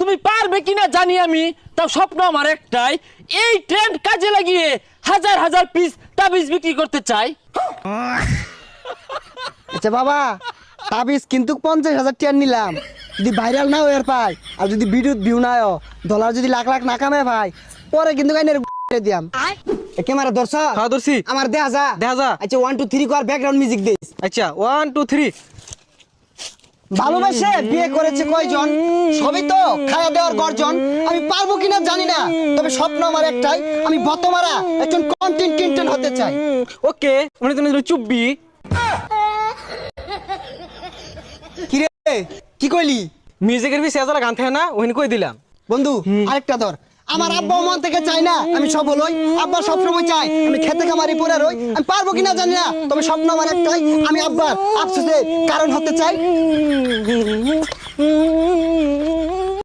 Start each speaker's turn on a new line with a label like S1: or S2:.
S1: তুমি পারবে কিনা জানি আমি, তাও স্বপ্ন আমার একটাই, এই ট্রেন্ড কাজে লাগিয়ে হাজার হাজার পিস তাবিজ বিক্রি করতে চাই।
S2: আচ্ছা বাবা, তাবিজ কিন্তু 50,000 টাকা নিলাম, যদি ভাইরাল না হয়ে পাই আর যদি ভিডিও ভিউ না হয়, ডলার যদি লাখ লাখ না কামে ভাই, পরে কিন্তু গাইনের দিয়াম। ক্যামেরা ধরছ?
S3: হ্যাঁ ধরছি।
S2: আমার দেখা যা
S3: দেখা যা।
S2: আচ্ছা 1 2 3 কর, ব্যাকগ্রাউন্ড মিউজিক দিস।
S3: আচ্ছা 1 2 3।
S2: ভালোবাসে বিয়ে করেছে কয়জন, সবই তো খাওয়া দেওয়ার গর্জন। আমি পারবো কিনা জানি না, তবে স্বপ্ন আমার একটাই, আমি বতমারা একজন কন্টেন্ট ক্রিয়েটর হতে চাই।
S3: ওকে, মানে তুমি চুব্বি।
S2: কি রে, কি কইলি?
S3: মিউজিকের বি সেজালা গান থাকে না, ওখানে কই দিলাম।
S2: বন্ধু আরেকটা ধর। আমার আব্বা মন থেকে চাই না আমি সফল হই, আব্বা সবসময় চাই আমি খেতে খামারি পড়ে রই। আমি পারবো কিনা জানি না, তবে স্বপ্ন আমার একটাই, আমি আব্বার আফসোসের কারণ হতে চাই।